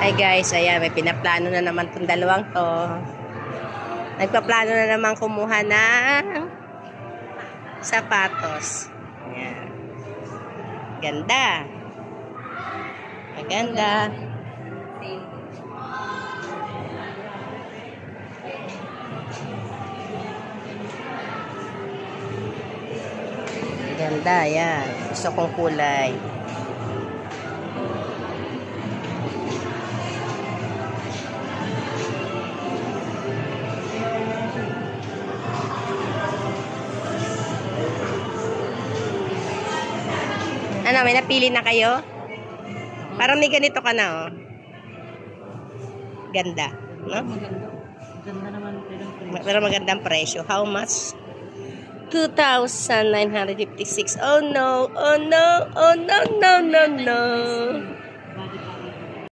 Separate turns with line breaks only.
Hi guys, ayan, may pinaplano na naman itong dalawang to. Nagpaplano na naman kumuha ng sapatos. Ayan. Ganda. Maganda. Ganda, ayan. Gusto kong kulay. Ano, may napili na kayo? Parang may ganito ka na, oh. Ganda, no?
Maganda naman.
Pero magandang presyo. How much? 2,956. Oh no, oh no, oh no, no, no, no.